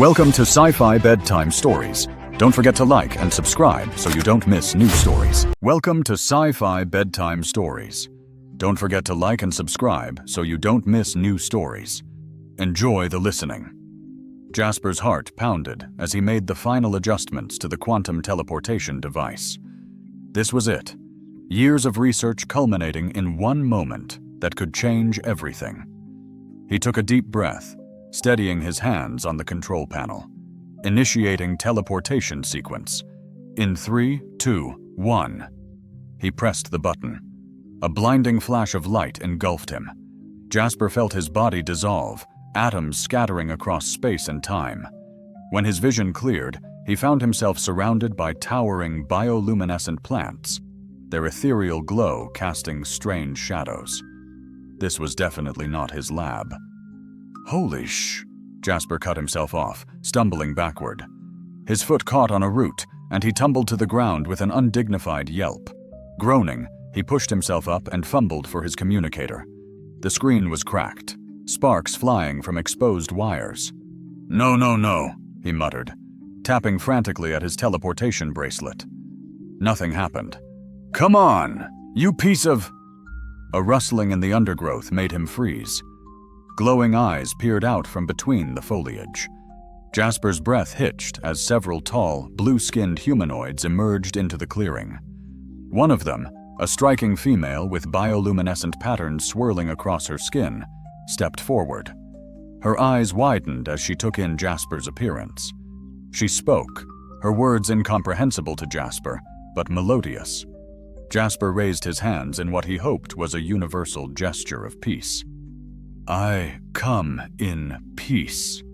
Welcome to Sci-Fi Bedtime Stories. Don't forget to like and subscribe so you don't miss new stories. Welcome to Sci-Fi Bedtime Stories. Don't forget to like and subscribe so you don't miss new stories. Enjoy the listening. Jasper's heart pounded as he made the final adjustments to the quantum teleportation device. This was it. Years of research culminating in one moment that could change everything. He took a deep breath, steadying his hands on the control panel, initiating teleportation sequence. In 3, 2, 1. He pressed the button. A blinding flash of light engulfed him. Jasper felt his body dissolve, atoms scattering across space and time. When his vision cleared, he found himself surrounded by towering bioluminescent plants, their ethereal glow casting strange shadows. This was definitely not his lab. Holy sh! Jasper cut himself off, stumbling backward. His foot caught on a root, and he tumbled to the ground with an undignified yelp. Groaning, he pushed himself up and fumbled for his communicator. The screen was cracked, sparks flying from exposed wires. No, no, no, he muttered, tapping frantically at his teleportation bracelet. Nothing happened. Come on, you piece of... A rustling in the undergrowth made him freeze. Glowing eyes peered out from between the foliage. Jasper's breath hitched as several tall, blue-skinned humanoids emerged into the clearing. One of them, a striking female with bioluminescent patterns swirling across her skin, stepped forward. Her eyes widened as she took in Jasper's appearance. She spoke, her words incomprehensible to Jasper, but melodious. Jasper raised his hands in what he hoped was a universal gesture of peace. I come in peace,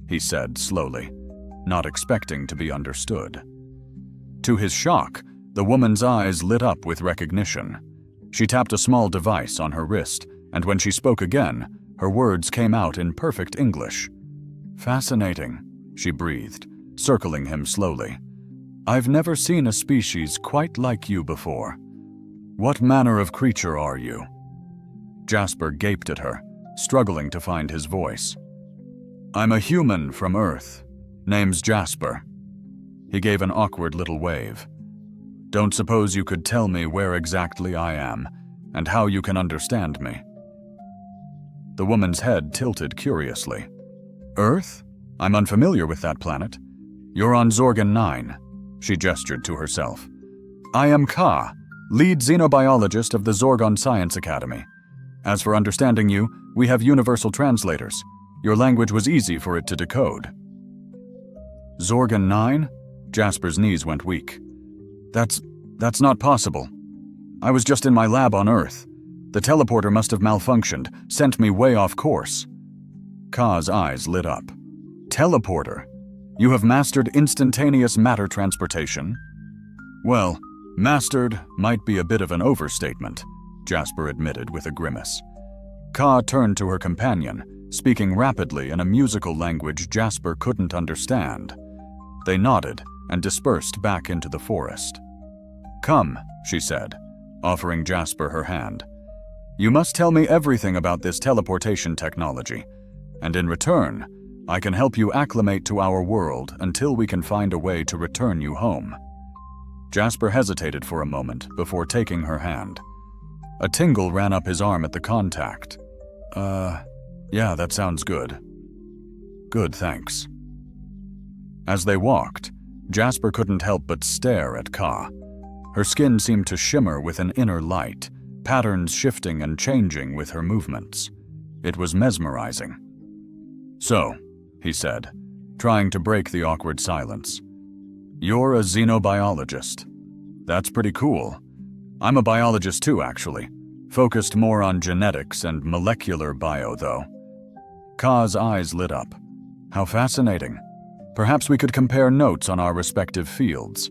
he said slowly, not expecting to be understood. To his shock, the woman's eyes lit up with recognition. She tapped a small device on her wrist, and when she spoke again, her words came out in perfect English. Fascinating, she breathed, circling him slowly. I've never seen a species quite like you before. What manner of creature are you? Jasper gaped at her, struggling to find his voice. I'm a human from Earth. Name's Jasper. He gave an awkward little wave. Don't suppose you could tell me where exactly I am, and how you can understand me? The woman's head tilted curiously. Earth? I'm unfamiliar with that planet. You're on Zorgan 9, she gestured to herself. I am Ka, lead xenobiologist of the Zorgon Science Academy. As for understanding you, we have universal translators. Your language was easy for it to decode. Zorgan 9? Jasper's knees went weak. That's not possible. I was just in my lab on Earth. The teleporter must have malfunctioned, sent me way off course. Ka's eyes lit up. Teleporter? You have mastered instantaneous matter transportation? Well, mastered might be a bit of an overstatement, Jasper admitted with a grimace. Ka turned to her companion, speaking rapidly in a musical language Jasper couldn't understand. They nodded and dispersed back into the forest. Come, she said, offering Jasper her hand. You must tell me everything about this teleportation technology, and in return, I can help you acclimate to our world until we can find a way to return you home. Jasper hesitated for a moment before taking her hand. A tingle ran up his arm at the contact. Yeah, that sounds good. Good, thanks. As they walked, Jasper couldn't help but stare at Ka. Her skin seemed to shimmer with an inner light, patterns shifting and changing with her movements. It was mesmerizing. So, he said, trying to break the awkward silence. You're a xenobiologist. That's pretty cool. I'm a biologist too, actually. Focused more on genetics and molecular bio, though. Ka's eyes lit up. How fascinating. Perhaps we could compare notes on our respective fields.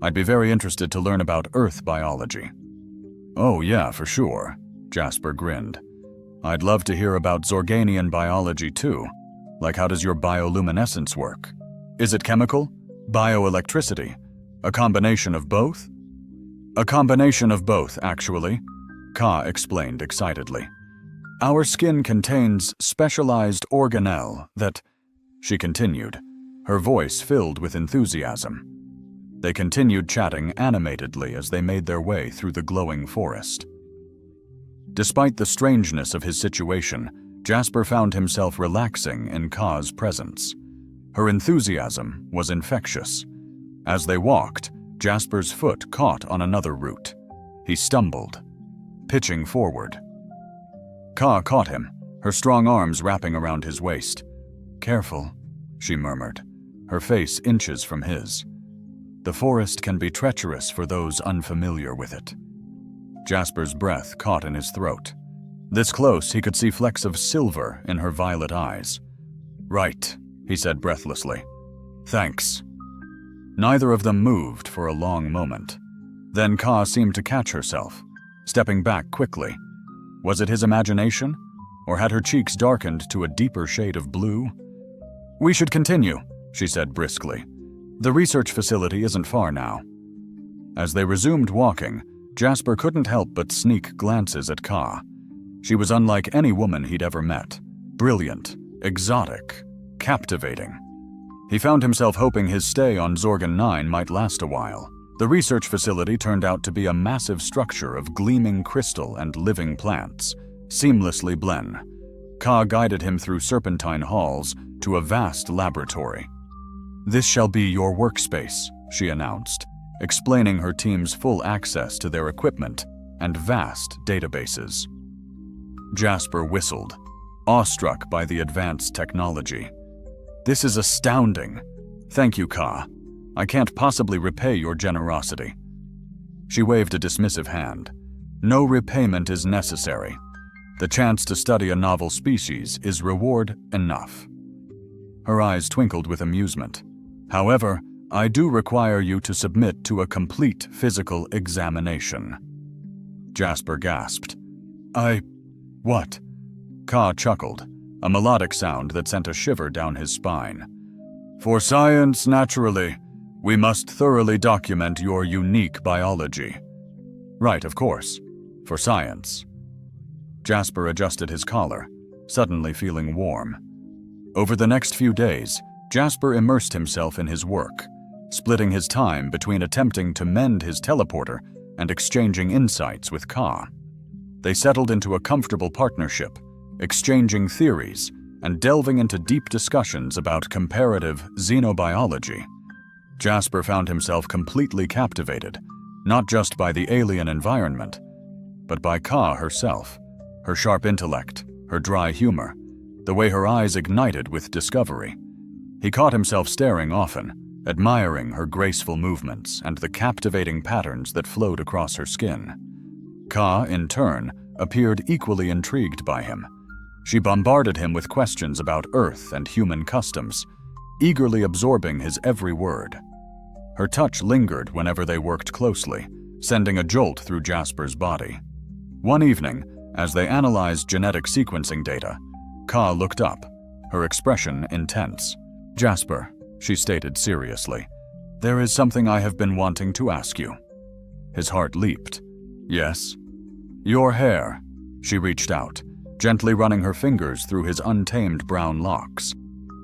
I'd be very interested to learn about Earth biology. Oh yeah, for sure, Jasper grinned. I'd love to hear about Zorganian biology too. Like, how does your bioluminescence work? Is it chemical? Bioelectricity? A combination of both? A combination of both, actually, Ka explained excitedly. Our skin contains specialized organelle that, she continued, her voice filled with enthusiasm. They continued chatting animatedly as they made their way through the glowing forest. Despite the strangeness of his situation, Jasper found himself relaxing in Ka's presence. Her enthusiasm was infectious. As they walked, Jasper's foot caught on another root. He stumbled, pitching forward. Ka caught him, her strong arms wrapping around his waist. "Careful," she murmured, her face inches from his. "The forest can be treacherous for those unfamiliar with it." Jasper's breath caught in his throat. This close, he could see flecks of silver in her violet eyes. "Right," he said breathlessly. "Thanks." Neither of them moved for a long moment. Then Ka seemed to catch herself, stepping back quickly. Was it his imagination, or had her cheeks darkened to a deeper shade of blue? "We should continue," she said briskly. "The research facility isn't far now." As they resumed walking, Jasper couldn't help but sneak glances at Ka. She was unlike any woman he'd ever met. Brilliant, exotic, captivating. He found himself hoping his stay on Zorgon 9 might last a while. The research facility turned out to be a massive structure of gleaming crystal and living plants, seamlessly blend. Ka guided him through serpentine halls to a vast laboratory. "This shall be your workspace," she announced, explaining her team's full access to their equipment and vast databases. Jasper whistled, awestruck by the advanced technology. "This is astounding. Thank you, Ka. I can't possibly repay your generosity." She waved a dismissive hand. "No repayment is necessary. The chance to study a novel species is reward enough." Her eyes twinkled with amusement. "However, I do require you to submit to a complete physical examination." Jasper gasped. What?" Ka chuckled, a melodic sound that sent a shiver down his spine. "For science, naturally, we must thoroughly document your unique biology." "Right, of course. For science." Jasper adjusted his collar, suddenly feeling warm. Over the next few days, Jasper immersed himself in his work, splitting his time between attempting to mend his teleporter and exchanging insights with Ka. They settled into a comfortable partnership, exchanging theories and delving into deep discussions about comparative xenobiology. Jasper found himself completely captivated, not just by the alien environment, but by Ka herself, her sharp intellect, her dry humor, the way her eyes ignited with discovery. He caught himself staring often, admiring her graceful movements and the captivating patterns that flowed across her skin. Ka, in turn, appeared equally intrigued by him. She bombarded him with questions about Earth and human customs, eagerly absorbing his every word. Her touch lingered whenever they worked closely, sending a jolt through Jasper's body. One evening, as they analyzed genetic sequencing data, Ka looked up, her expression intense. "Jasper," she stated seriously, "there is something I have been wanting to ask you." His heart leaped. "Yes?" "Your hair." She reached out, gently running her fingers through his untamed brown locks.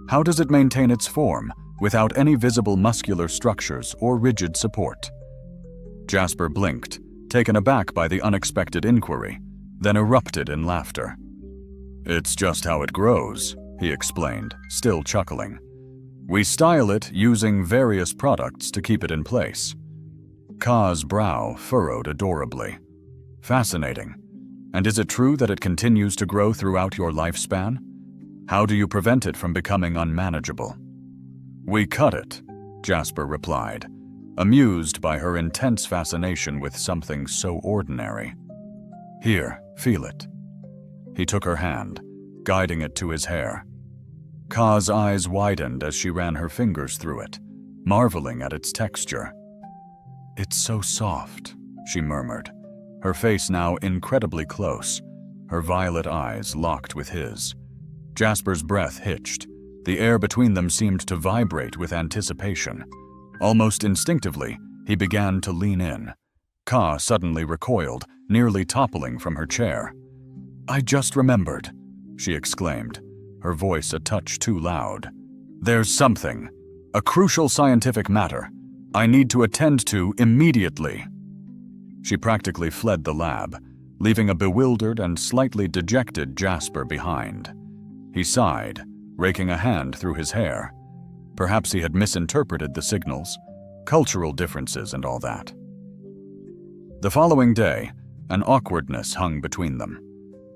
"How does it maintain its form without any visible muscular structures or rigid support?" Jasper blinked, taken aback by the unexpected inquiry, then erupted in laughter. "It's just how it grows," he explained, still chuckling. "We style it using various products to keep it in place." Ka's brow furrowed adorably. "Fascinating. And is it true that it continues to grow throughout your lifespan? How do you prevent it from becoming unmanageable?" "We cut it," Jasper replied, amused by her intense fascination with something so ordinary. "Here, feel it." He took her hand, guiding it to his hair. Ka's eyes widened as she ran her fingers through it, marveling at its texture. "It's so soft," she murmured, her face now incredibly close, her violet eyes locked with his. Jasper's breath hitched. The air between them seemed to vibrate with anticipation. Almost instinctively, he began to lean in. Ka suddenly recoiled, nearly toppling from her chair. "I just remembered," she exclaimed, her voice a touch too loud. "There's something," A crucial scientific matter I need to attend to immediately." She practically fled the lab, leaving a bewildered and slightly dejected Jasper behind. He sighed, raking a hand through his hair. Perhaps he had misinterpreted the signals, cultural differences and all that. The following day, an awkwardness hung between them.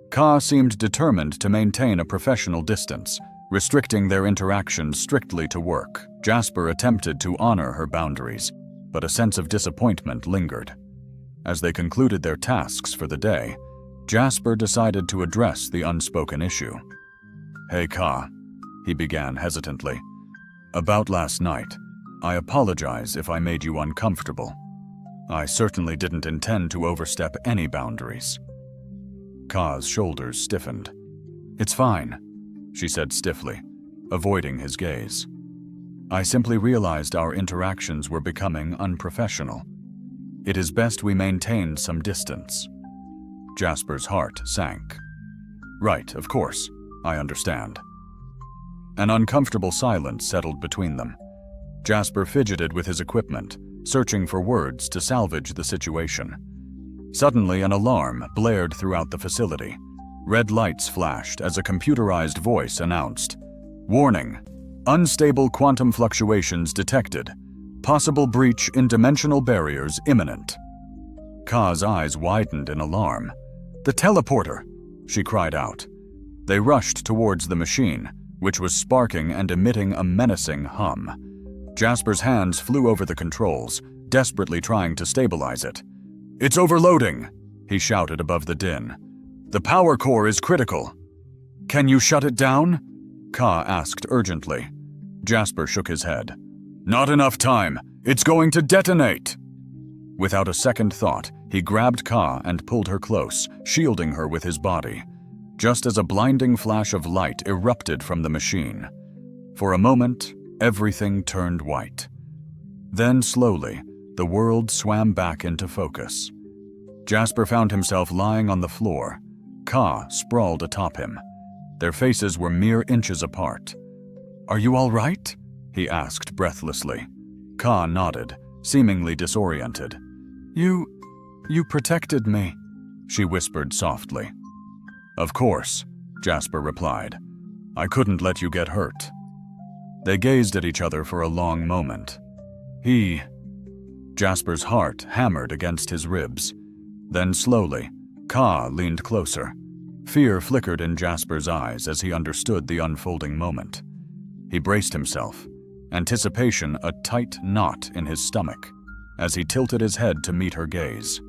Ka seemed determined to maintain a professional distance, restricting their interactions strictly to work. Jasper attempted to honor her boundaries, but a sense of disappointment lingered. As they concluded their tasks for the day, Jasper decided to address the unspoken issue. "Hey Ka," he began hesitantly. "About last night, I apologize if I made you uncomfortable. I certainly didn't intend to overstep any boundaries." Ka's shoulders stiffened. "It's fine," she said stiffly, avoiding his gaze. "I simply realized our interactions were becoming unprofessional. It is best we maintain some distance." Jasper's heart sank. "Right, of course. I understand." An uncomfortable silence settled between them. Jasper fidgeted with his equipment, searching for words to salvage the situation. Suddenly, an alarm blared throughout the facility. Red lights flashed as a computerized voice announced, "Warning! Unstable quantum fluctuations detected. Possible breach in dimensional barriers imminent." Ka's eyes widened in alarm. "The teleporter!" she cried out. They rushed towards the machine, which was sparking and emitting a menacing hum. Jasper's hands flew over the controls, desperately trying to stabilize it. "It's overloading!" he shouted above the din. "The power core is critical." "Can you shut it down?" Ka asked urgently. Jasper shook his head. "Not enough time. It's going to detonate." Without a second thought, he grabbed Ka and pulled her close, shielding her with his body. Just as a blinding flash of light erupted from the machine. For a moment, everything turned white. Then slowly, the world swam back into focus. Jasper found himself lying on the floor. Ka sprawled atop him. Their faces were mere inches apart. "Are you all right?" he asked breathlessly. Ka nodded, seemingly disoriented. You protected me," she whispered softly. "Of course," Jasper replied. "I couldn't let you get hurt." They gazed at each other for a long moment. Jasper's heart hammered against his ribs. Then slowly, Ka leaned closer. Fear flickered in Jasper's eyes as he understood the unfolding moment. He braced himself, anticipation a tight knot in his stomach, as he tilted his head to meet her gaze.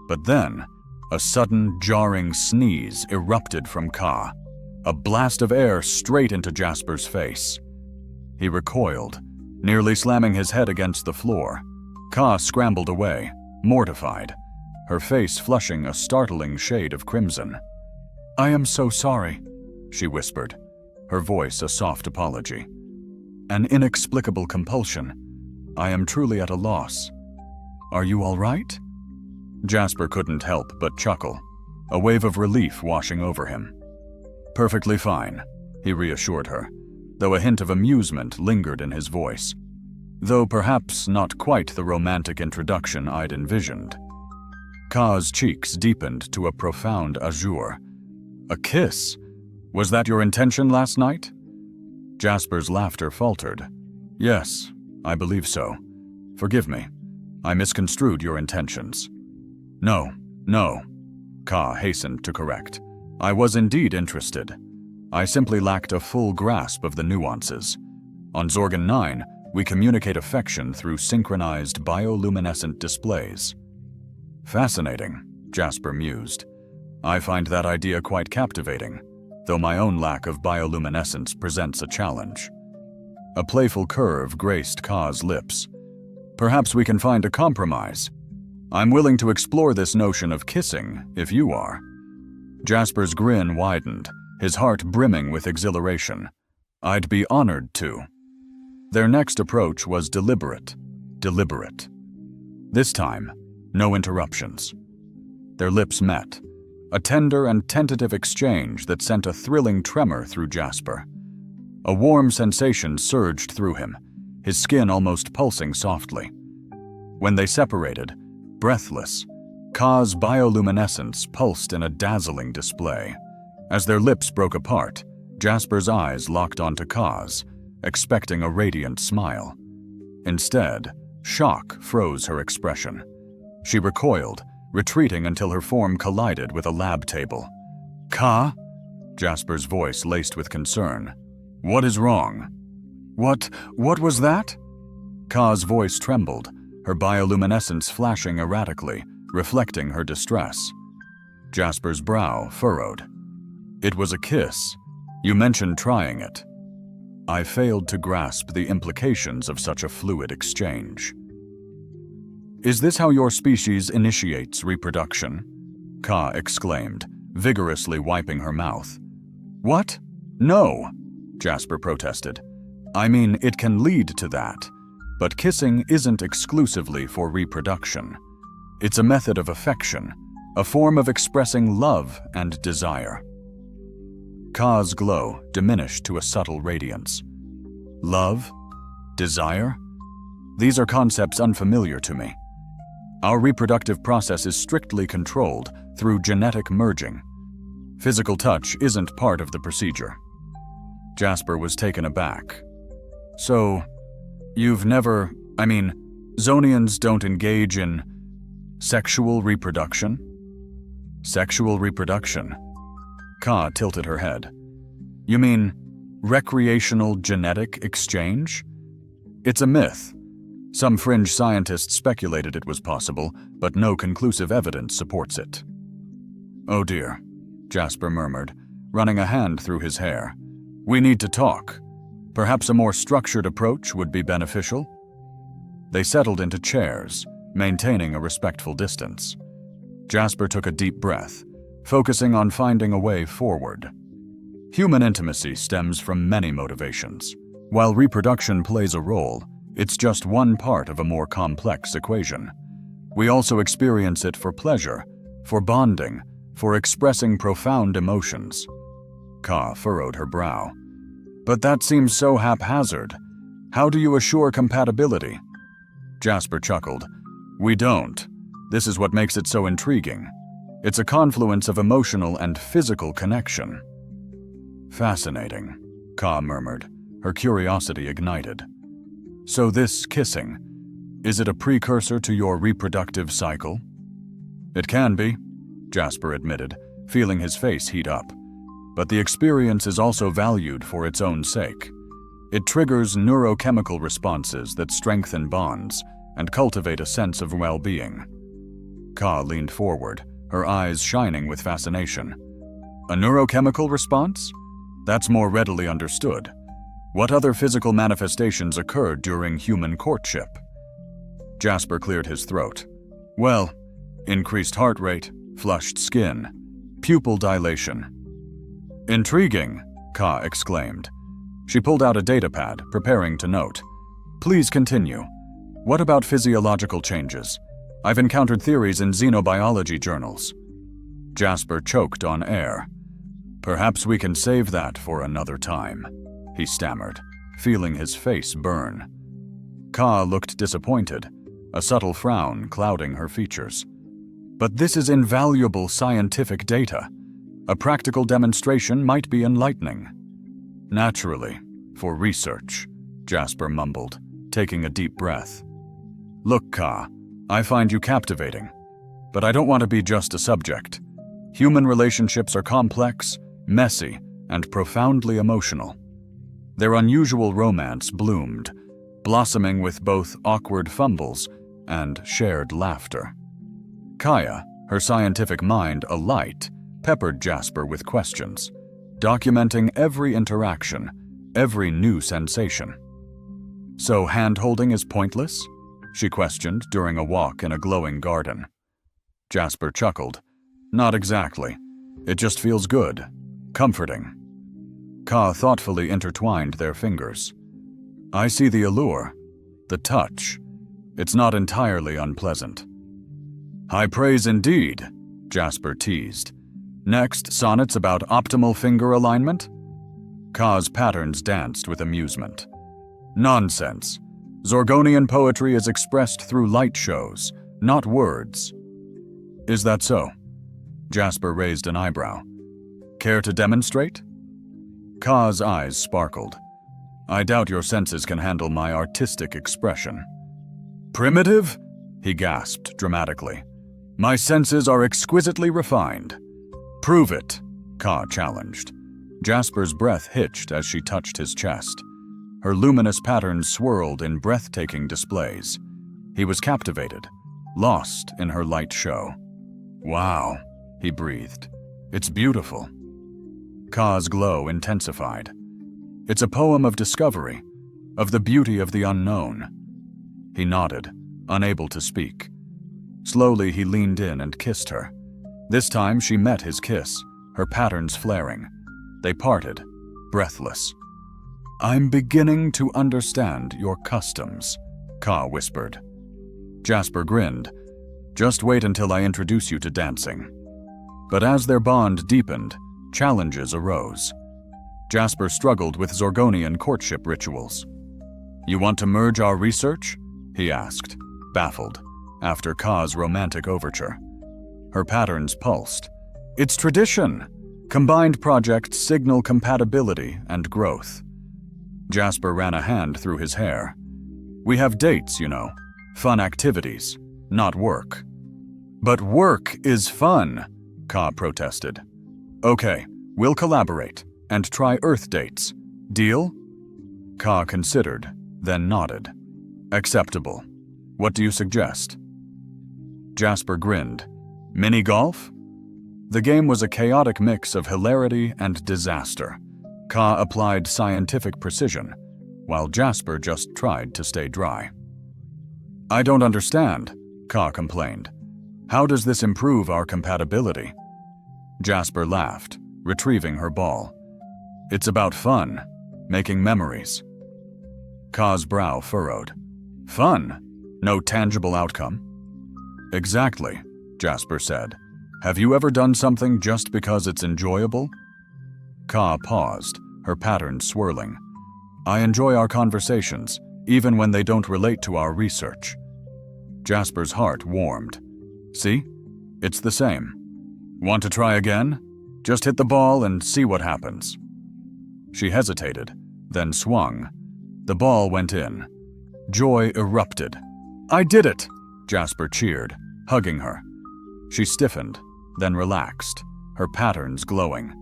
But then, a sudden, jarring sneeze erupted from Ka, a blast of air straight into Jasper's face. He recoiled, nearly slamming his head against the floor. Ka scrambled away, mortified, her face flushing a startling shade of crimson. "I am so sorry," she whispered, her voice a soft apology. "An inexplicable compulsion. I am truly at a loss. Are you all right?" Jasper couldn't help but chuckle, a wave of relief washing over him. "Perfectly fine," he reassured her, though a hint of amusement lingered in his voice. Though perhaps not quite the romantic introduction I'd envisioned. Ka's cheeks deepened to a profound azure. "A kiss? Was that your intention last night?" Jasper's laughter faltered. "Yes, I believe so. Forgive me. I misconstrued your intentions." No, Ka hastened to correct. "I was indeed interested. I simply lacked a full grasp of the nuances. On Zorgon 9, we communicate affection through synchronized bioluminescent displays." "Fascinating," Jasper mused. "I find that idea quite captivating, though my own lack of bioluminescence presents a challenge." A playful curve graced Ka's lips. "Perhaps we can find a compromise. I'm willing to explore this notion of kissing, if you are." Jasper's grin widened, his heart brimming with exhilaration. "I'd be honored to." Their next approach was deliberate. This time, no interruptions. Their lips met, a tender and tentative exchange that sent a thrilling tremor through Jasper. A warm sensation surged through him, his skin almost pulsing softly. When they separated, breathless, Ka's bioluminescence pulsed in a dazzling display. As their lips broke apart, Jasper's eyes locked onto Ka's, expecting a radiant smile. Instead, shock froze her expression. She recoiled, retreating until her form collided with a lab table. "Ka?" Jasper's voice laced with concern. "What is wrong?" What was that?" Ka's voice trembled, her bioluminescence flashing erratically, reflecting her distress. Jasper's brow furrowed. "It was a kiss. You mentioned trying it." "I failed to grasp the implications of such a fluid exchange." "Is this how your species initiates reproduction?" Ka exclaimed, vigorously wiping her mouth. "What? No," Jasper protested. "I mean, it can lead to that, but kissing isn't exclusively for reproduction. It's a method of affection, a form of expressing love and desire." Ka's glow diminished to a subtle radiance. "Love? Desire? These are concepts unfamiliar to me. Our reproductive process is strictly controlled through genetic merging. Physical touch isn't part of the procedure." Jasper was taken aback. "So, you've never, Zonians don't engage in sexual reproduction?" "Sexual reproduction?" Ka tilted her head. "You mean recreational genetic exchange? It's a myth. Some fringe scientists speculated it was possible, but no conclusive evidence supports it." "Oh dear," Jasper murmured, running a hand through his hair. "We need to talk. Perhaps a more structured approach would be beneficial." They settled into chairs, maintaining a respectful distance. Jasper took a deep breath, focusing on finding a way forward. Human intimacy stems from many motivations. While reproduction plays a role, it's just one part of a more complex equation. We also experience it for pleasure, for bonding, for expressing profound emotions. Ka furrowed her brow. "But that seems so haphazard. How do you assure compatibility?" Jasper chuckled. "We don't. This is what makes it so intriguing. It's a confluence of emotional and physical connection." "Fascinating," Ka murmured, her curiosity ignited. "So this kissing, is it a precursor to your reproductive cycle?" "It can be," Jasper admitted, feeling his face heat up. "But the experience is also valued for its own sake. It triggers neurochemical responses that strengthen bonds and cultivate a sense of well-being." Ka leaned forward, her eyes shining with fascination. "A neurochemical response? That's more readily understood. What other physical manifestations occur during human courtship?" Jasper cleared his throat. "Well, increased heart rate, flushed skin, pupil dilation." "Intriguing," Ka exclaimed. She pulled out a datapad, preparing to note. "Please continue. What about physiological changes? I've encountered theories in xenobiology journals." Jasper choked on air. "Perhaps we can save that for another time," he stammered, feeling his face burn. Ka looked disappointed, a subtle frown clouding her features. "But this is invaluable scientific data. A practical demonstration might be enlightening." "Naturally, for research," Jasper mumbled, taking a deep breath. "Look, Ka, I find you captivating, but I don't want to be just a subject. Human relationships are complex, messy, and profoundly emotional. Their unusual romance bloomed, blossoming with both awkward fumbles and shared laughter." Kaya, her scientific mind alight, peppered Jasper with questions, documenting every interaction, every new sensation. "So hand-holding is pointless?" she questioned during a walk in a glowing garden. Jasper chuckled. "Not exactly. It just feels good, comforting." Ka thoughtfully intertwined their fingers. "I see the allure, the touch. It's not entirely unpleasant." "High praise indeed," Jasper teased. "Next, sonnets about optimal finger alignment?" Ka's patterns danced with amusement. "Nonsense. Zorgonian poetry is expressed through light shows, not words. Is that so? Jasper raised an eyebrow. Care to demonstrate? Ka's eyes sparkled. I doubt your senses can handle my artistic expression. Primitive? He gasped dramatically. My senses are exquisitely refined. Prove it, Ka challenged. Jasper's breath hitched as she touched his chest. Her luminous patterns swirled in breathtaking displays. He was captivated, lost in her light show. Wow, he breathed. It's beautiful. Ka's glow intensified. It's a poem of discovery, of the beauty of the unknown. He nodded, unable to speak. Slowly he leaned in and kissed her. This time she met his kiss, her patterns flaring. They parted, breathless. I'm beginning to understand your customs, Ka whispered. Jasper grinned. Just wait until I introduce you to dancing. But as their bond deepened, challenges arose. Jasper struggled with Zorgonian courtship rituals. You want to merge our research? He asked, baffled, after Ka's romantic overture. Her patterns pulsed. It's tradition. Combined projects signal compatibility and growth. Jasper ran a hand through his hair. We have dates, you know. Fun activities, not work. But work is fun, Ka protested. Okay, we'll collaborate and try Earth dates. Deal? Ka considered, then nodded. Acceptable. What do you suggest? Jasper grinned. Mini golf? The game was a chaotic mix of hilarity and disaster. Ka applied scientific precision, while Jasper just tried to stay dry. I don't understand, Ka complained. How does this improve our compatibility? Jasper laughed, retrieving her ball. It's about fun, making memories. Ka's brow furrowed. Fun? No tangible outcome? Exactly, Jasper said. Have you ever done something just because it's enjoyable? Ka paused, her patterns swirling. I enjoy our conversations, even when they don't relate to our research. Jasper's heart warmed. See? It's the same. Want to try again? Just hit the ball and see what happens. She hesitated, then swung. The ball went in. Joy erupted. I did it! Jasper cheered, hugging her. She stiffened, then relaxed, her patterns glowing.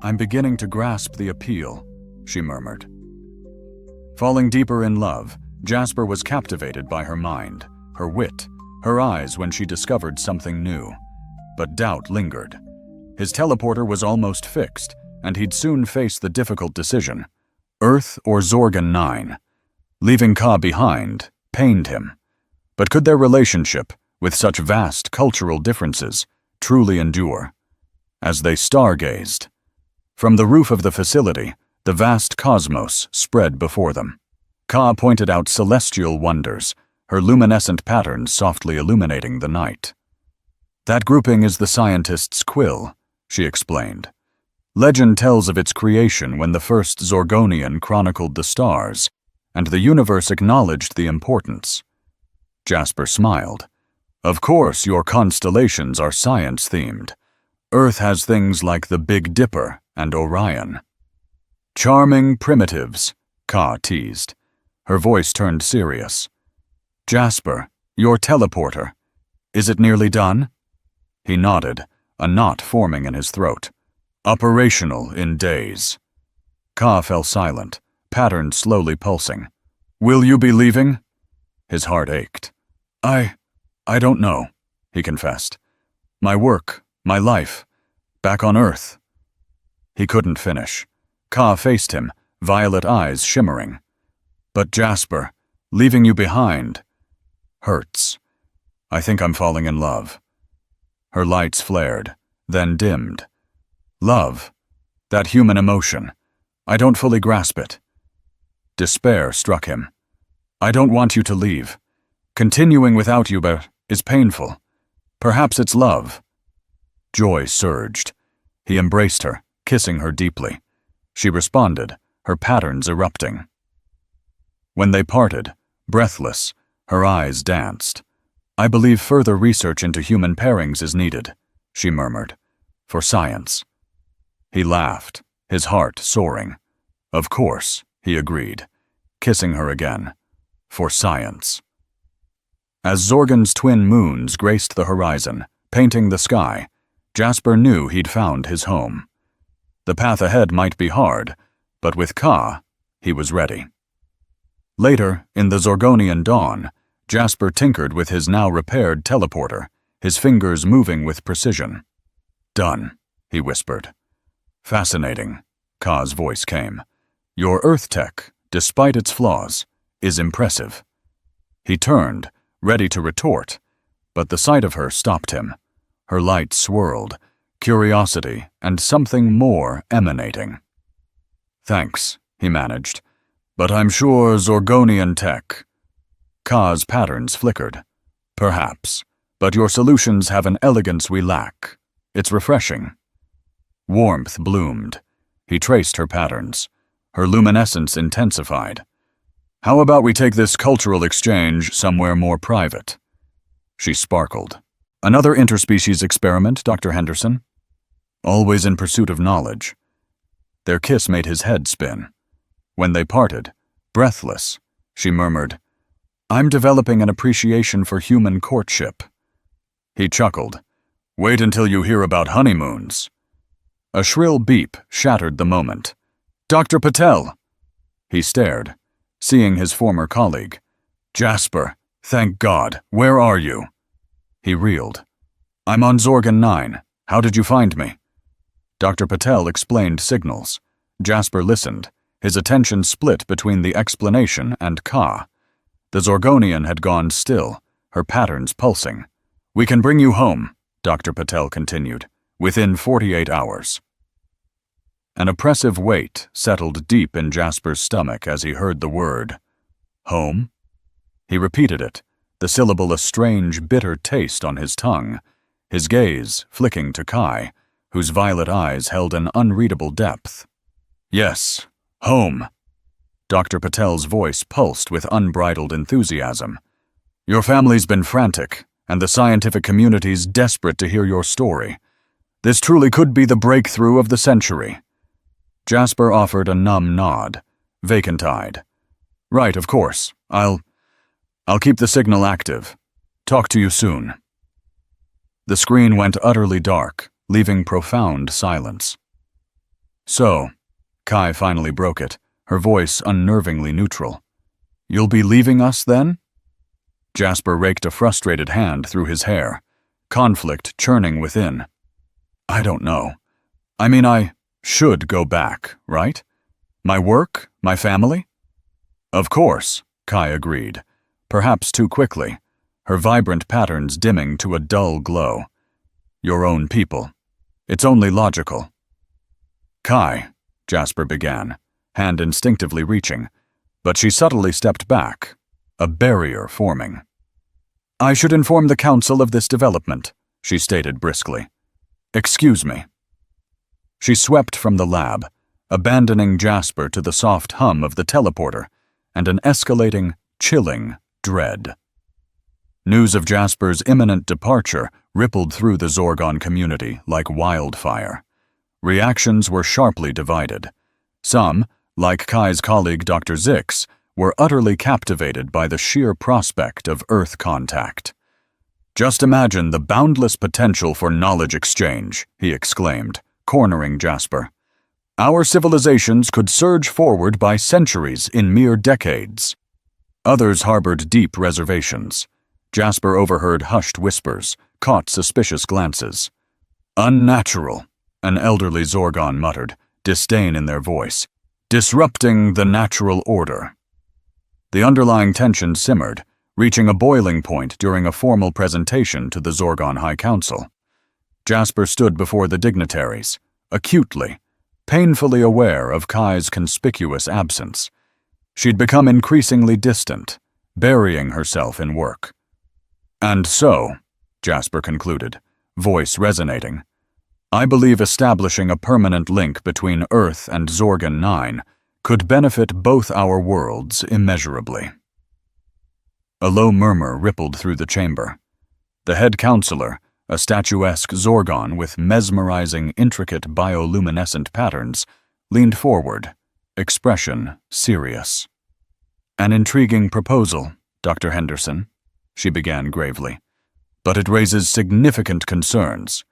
I'm beginning to grasp the appeal, she murmured. Falling deeper in love, Jasper was captivated by her mind, her wit, her eyes when she discovered something new. But doubt lingered. His teleporter was almost fixed, and he'd soon face the difficult decision: Earth or Zorgon 9. Leaving Ka behind pained him. But could their relationship, with such vast cultural differences, truly endure? As they stargazed, from the roof of the facility, the vast cosmos spread before them. Ka pointed out celestial wonders, her luminescent patterns softly illuminating the night. That grouping is the scientist's quill, she explained. Legend tells of its creation when the first Zorgonian chronicled the stars, and the universe acknowledged the importance. Jasper smiled. Of course, your constellations are science-themed. Earth has things like the Big Dipper and Orion. Charming primitives, Ka teased. Her voice turned serious. Jasper, your teleporter. Is it nearly done? He nodded, a knot forming in his throat. Operational in days. Ka fell silent, patterns slowly pulsing. Will you be leaving? His heart ached. I don't know, he confessed. My work, my life, back on Earth. He couldn't finish. Ka faced him, violet eyes shimmering. But Jasper, leaving you behind, hurts. I think I'm falling in love. Her lights flared, then dimmed. Love, that human emotion. I don't fully grasp it. Despair struck him. I don't want you to leave. Continuing without you is painful. Perhaps it's love. Joy surged. He embraced her, kissing her deeply. She responded, her patterns erupting. When they parted, Breathless, her eyes danced. "I believe further research into human pairings is needed," she murmured. "For science." He laughed, his heart soaring. "Of course," he agreed, kissing her again. "For science." As Zorgon's twin moons graced the horizon, painting the sky, Jasper knew he'd found his home. The path ahead might be hard, but with Ka, he was ready. Later, in the Zorgonian dawn, Jasper tinkered with his now-repaired teleporter, his fingers moving with precision. "Done," he whispered. "Fascinating," Ka's voice came. "Your Earth tech, despite its flaws, is impressive." He turned, ready to retort, but the sight of her stopped him. Her light swirled, curiosity and something more emanating. "Thanks," he managed, "but I'm sure Zorgonian tech—" Ka's patterns flickered. "Perhaps, but your solutions have an elegance we lack. It's refreshing." Warmth bloomed. He traced her patterns. Her luminescence intensified. "How about we take this cultural exchange somewhere more private?" She sparkled. "Another interspecies experiment, Dr. Henderson?" Always in pursuit of knowledge. Their kiss made his head spin. When they parted, breathless, she murmured, "I'm developing an appreciation for human courtship." He chuckled. "Wait until you hear about honeymoons." A shrill beep shattered the moment. "Dr. Patel!" He stared, seeing his former colleague. "Jasper, thank God, where are you?" He reeled. "I'm on Zorgon 9. How did you find me?" Dr. Patel explained signals. Jasper listened, his attention split between the explanation and Ka. The Zorgonian had gone still, her patterns pulsing. "We can bring you home," Dr. Patel continued, "within 48 hours. An oppressive weight settled deep in Jasper's stomach as he heard the word. "Home?" He repeated it, the syllable a strange, bitter taste on his tongue, his gaze flicking to Kai, whose violet eyes held an unreadable depth. "Yes, home." Dr. Patel's voice pulsed with unbridled enthusiasm. "Your family's been frantic, and the scientific community's desperate to hear your story. This truly could be the breakthrough of the century." Jasper offered a numb nod, vacant-eyed. "Right, of course. I'll keep the signal active. Talk to you soon." The screen went utterly dark, leaving profound silence. "So," Kai finally broke it, her voice unnervingly neutral. "You'll be leaving us, then?" Jasper raked a frustrated hand through his hair, conflict churning within. "I don't know. I mean, I should go back, right? My work, my family?" "Of course," Kai agreed, perhaps too quickly, her vibrant patterns dimming to a dull glow. "Your own people. It's only logical." "Kai," Jasper began, hand instinctively reaching, but she subtly stepped back, a barrier forming. "I should inform the Council of this development," she stated briskly. "Excuse me." She swept from the lab, abandoning Jasper to the soft hum of the teleporter and an escalating, chilling dread. News of Jasper's imminent departure rippled through the Zorgon community like wildfire. Reactions were sharply divided. Some, like Kai's colleague Dr. Zix, were utterly captivated by the sheer prospect of Earth contact. "Just imagine the boundless potential for knowledge exchange," he exclaimed, cornering Jasper. "Our civilizations could surge forward by centuries in mere decades." Others harbored deep reservations. Jasper overheard hushed whispers, caught suspicious glances. "Unnatural," an elderly Zorgon muttered, disdain in their voice. "Disrupting the natural order." The underlying tension simmered, reaching a boiling point during a formal presentation to the Zorgon High Council. Jasper stood before the dignitaries, acutely, painfully aware of Kai's conspicuous absence. She'd become increasingly distant, burying herself in work. "And so," Jasper concluded, voice resonating, "I believe establishing a permanent link between Earth and Zorgon 9 could benefit both our worlds immeasurably." A low murmur rippled through the chamber. The head counselor, a statuesque Zorgon with mesmerizing, intricate bioluminescent patterns, leaned forward, expression serious. "An intriguing proposal, Dr. Henderson," she began gravely. "But it raises significant concerns.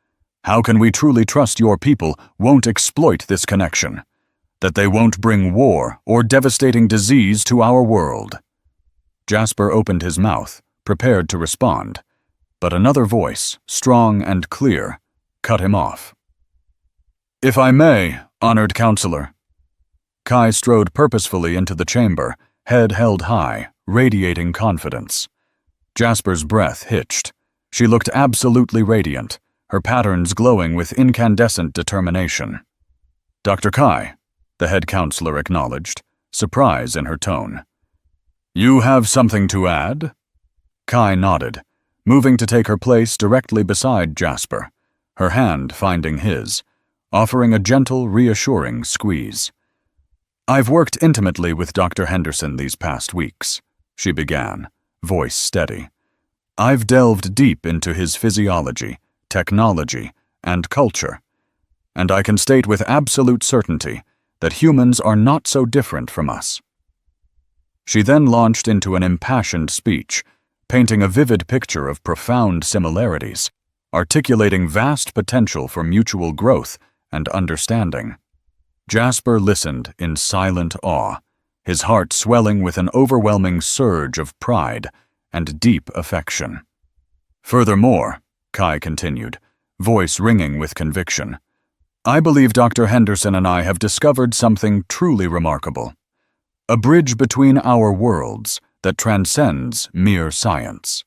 How can we truly trust your people won't exploit this connection? That they won't bring war or devastating disease to our world?" Jasper opened his mouth, prepared to respond, but another voice, strong and clear, cut him off. "If I may, honored counselor." Kai strode purposefully into the chamber, head held high, radiating confidence. Jasper's breath hitched. She looked absolutely radiant, her patterns glowing with incandescent determination. "Dr. Kai," the head counselor acknowledged, surprise in her tone. "You have something to add?" Kai nodded, moving to take her place directly beside Jasper, her hand finding his, offering a gentle, reassuring squeeze. "I've worked intimately with Dr. Henderson these past weeks," she began, voice steady. "I've delved deep into his physiology, technology, and culture, and I can state with absolute certainty that humans are not so different from us." She then launched into an impassioned speech, painting a vivid picture of profound similarities, articulating vast potential for mutual growth and understanding. Jasper listened in silent awe, his heart swelling with an overwhelming surge of pride and deep affection. "Furthermore," Kai continued, voice ringing with conviction, "I believe Dr. Henderson and I have discovered something truly remarkable. A bridge between our worlds that transcends mere science."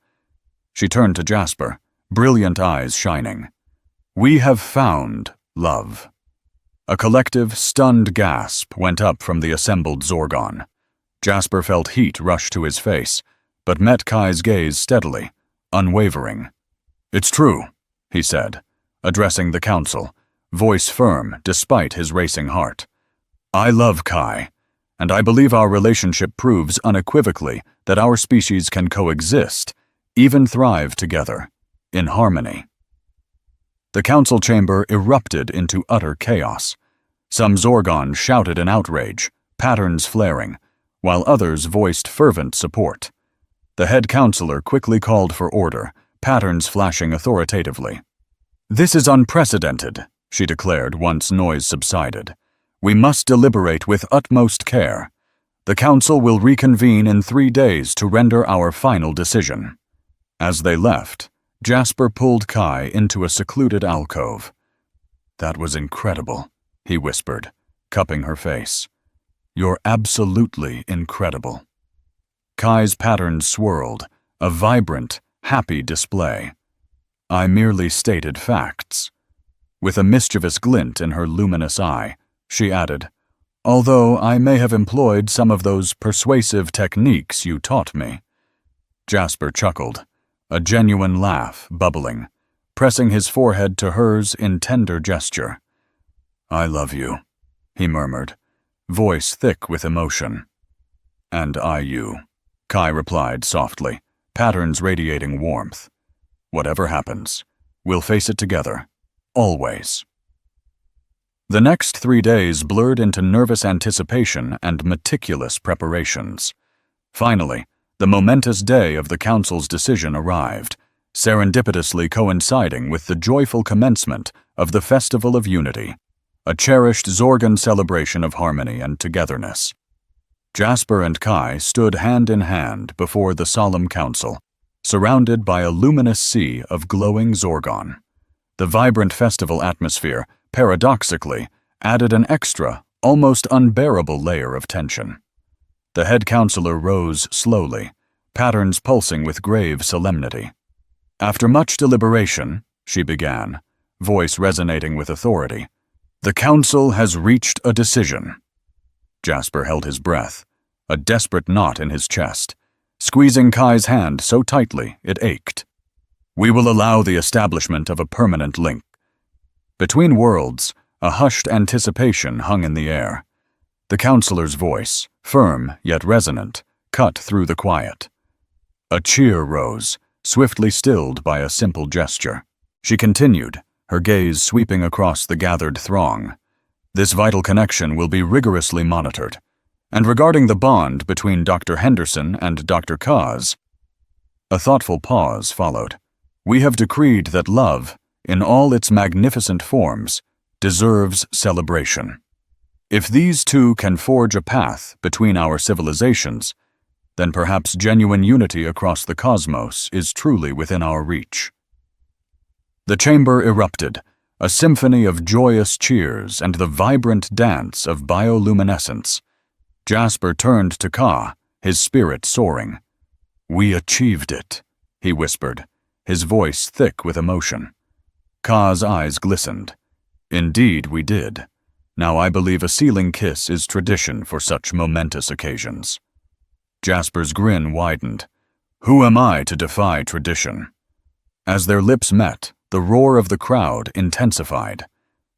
She turned to Jasper, brilliant eyes shining. "We have found love." A collective, stunned gasp went up from the assembled Zorgon. Jasper felt heat rush to his face, but met Kai's gaze steadily, unwavering. "It's true," he said, addressing the council, voice firm despite his racing heart. "I love Kai, and I believe our relationship proves unequivocally that our species can coexist, even thrive together, in harmony." The council chamber erupted into utter chaos. Some Zorgon shouted in outrage, patterns flaring, while others voiced fervent support. The head counselor quickly called for order, patterns flashing authoritatively. "This is unprecedented," she declared once noise subsided. "We must deliberate with utmost care. The council will reconvene in 3 days to render our final decision." As they left, Jasper pulled Kai into a secluded alcove. "That was incredible," he whispered, cupping her face. "You're absolutely incredible." Kai's patterns swirled, a vibrant, happy display. "I merely stated facts." With a mischievous glint in her luminous eye, she added, "Although I may have employed some of those persuasive techniques you taught me." Jasper chuckled, a genuine laugh bubbling, pressing his forehead to hers in tender gesture. "I love you," he murmured, voice thick with emotion. "And I you," Kai replied softly, patterns radiating warmth. "Whatever happens, we'll face it together, always." The next 3 days blurred into nervous anticipation and meticulous preparations. Finally, the momentous day of the council's decision arrived, serendipitously coinciding with the joyful commencement of the Festival of Unity, a cherished Zorgon celebration of harmony and togetherness. Jasper and Kai stood hand in hand before the solemn council, surrounded by a luminous sea of glowing Zorgon. The vibrant festival atmosphere, paradoxically, added an extra, almost unbearable layer of tension. The head counselor rose slowly, patterns pulsing with grave solemnity. "After much deliberation," she began, voice resonating with authority, "the council has reached a decision." Jasper held his breath, a desperate knot in his chest, squeezing Kai's hand so tightly it ached. "We will allow the establishment of a permanent link." Between worlds, a hushed anticipation hung in the air. The counselor's voice, firm yet resonant, cut through the quiet. A cheer rose, swiftly stilled by a simple gesture. She continued, her gaze sweeping across the gathered throng. This vital connection will be rigorously monitored. And regarding the bond between Dr. Henderson and Dr. Kaz, a thoughtful pause followed. We have decreed that love, in all its magnificent forms, deserves celebration. If these two can forge a path between our civilizations, then perhaps genuine unity across the cosmos is truly within our reach. The chamber erupted, a symphony of joyous cheers and the vibrant dance of bioluminescence. Jasper turned to Ka, his spirit soaring. "We achieved it," he whispered, his voice thick with emotion. Ka's eyes glistened. "Indeed we did. Now I believe a sealing kiss is tradition for such momentous occasions." Jasper's grin widened. "Who am I to defy tradition?" As their lips met, the roar of the crowd intensified.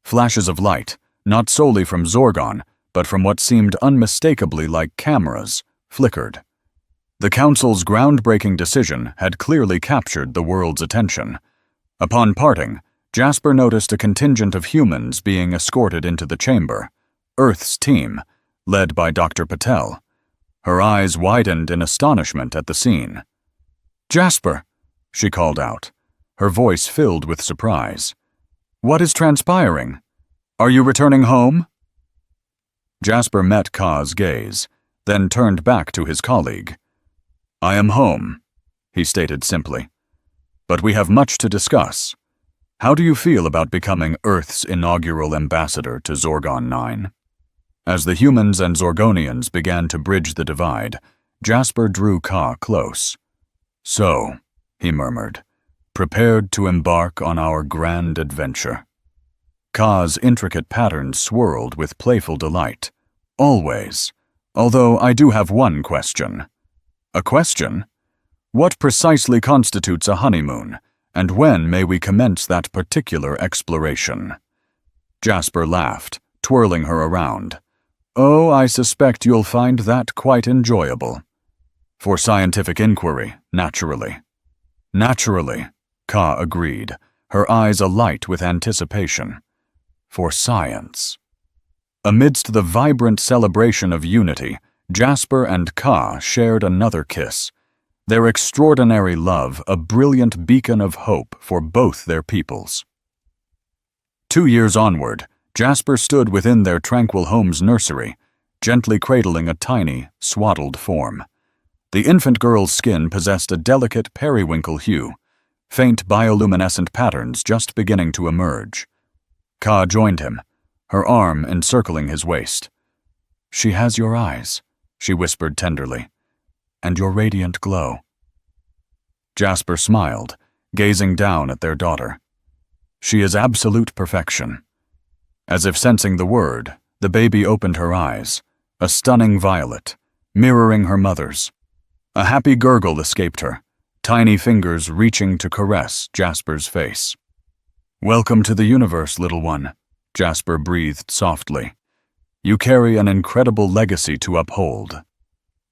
Flashes of light, not solely from Zorgon, but from what seemed unmistakably like cameras, flickered. The Council's groundbreaking decision had clearly captured the world's attention. Upon parting, Jasper noticed a contingent of humans being escorted into the chamber, Earth's team, led by Dr. Patel. Her eyes widened in astonishment at the scene. "Jasper," she called out, her voice filled with surprise. "What is transpiring? Are you returning home?" Jasper met Ka's gaze, then turned back to his colleague. "I am home," he stated simply. "But we have much to discuss. How do you feel about becoming Earth's inaugural ambassador to Zorgon 9? As the humans and Zorgonians began to bridge the divide, Jasper drew Ka close. "So," he murmured, "prepared to embark on our grand adventure." Ka's intricate patterns swirled with playful delight. "Always. Although I do have one question." "A question? What precisely constitutes a honeymoon, and when may we commence that particular exploration?" Jasper laughed, twirling her around. "Oh, I suspect you'll find that quite enjoyable." "For scientific inquiry, naturally." "Naturally," Ka agreed, her eyes alight with anticipation. "For science." Amidst the vibrant celebration of unity, Jasper and Ka shared another kiss, their extraordinary love a brilliant beacon of hope for both their peoples. 2 years onward, Jasper stood within their tranquil home's nursery, gently cradling a tiny, swaddled form. The infant girl's skin possessed a delicate periwinkle hue, faint bioluminescent patterns just beginning to emerge. Ka joined him, her arm encircling his waist. "She has your eyes," she whispered tenderly, "and your radiant glow." Jasper smiled, gazing down at their daughter. "She is absolute perfection." As if sensing the word, the baby opened her eyes, a stunning violet, mirroring her mother's. A happy gurgle escaped her, tiny fingers reaching to caress Jasper's face. "Welcome to the universe, little one," Jasper breathed softly. "You carry an incredible legacy to uphold."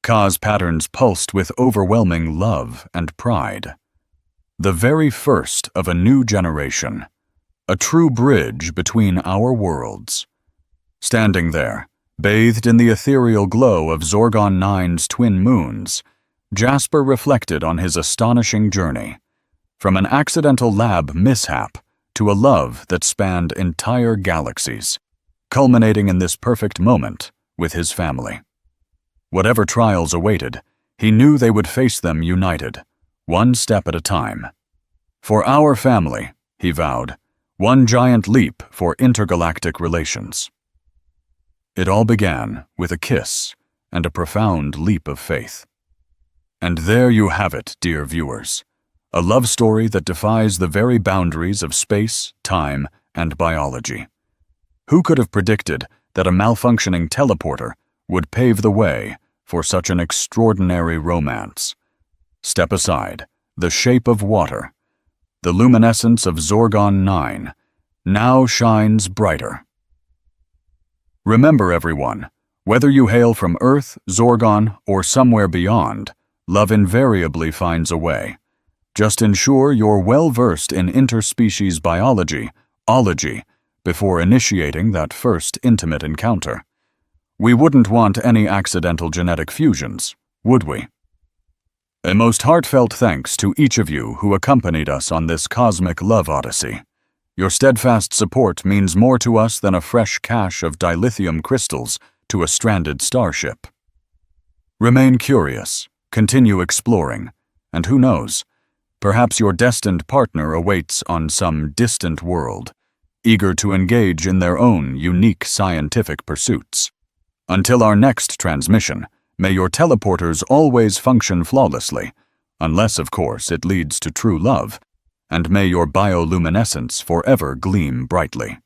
Ka's patterns pulsed with overwhelming love and pride. The very first of a new generation, a true bridge between our worlds. Standing there, bathed in the ethereal glow of Zorgon 9's twin moons, Jasper reflected on his astonishing journey, from an accidental lab mishap to a love that spanned entire galaxies, culminating in this perfect moment with his family. Whatever trials awaited, he knew they would face them united, one step at a time. "For our family," he vowed, "one giant leap for intergalactic relations." It all began with a kiss and a profound leap of faith. And there you have it, dear viewers, a love story that defies the very boundaries of space, time, and biology. Who could have predicted that a malfunctioning teleporter would pave the way for such an extraordinary romance? Step aside, the shape of water. The luminescence of Zorgon 9 now shines brighter. Remember, everyone, whether you hail from Earth, Zorgon, or somewhere beyond, Love invariably finds a way. Just ensure you're well-versed in interspecies biology, ology, before initiating that first intimate encounter. We wouldn't want any accidental genetic fusions, would we? A most heartfelt thanks to each of you who accompanied us on this cosmic love odyssey. Your steadfast support means more to us than a fresh cache of dilithium crystals to a stranded starship. Remain curious, continue exploring, and who knows, perhaps your destined partner awaits on some distant world, eager to engage in their own unique scientific pursuits. Until our next transmission, may your teleporters always function flawlessly, unless, of course, it leads to true love, and may your bioluminescence forever gleam brightly.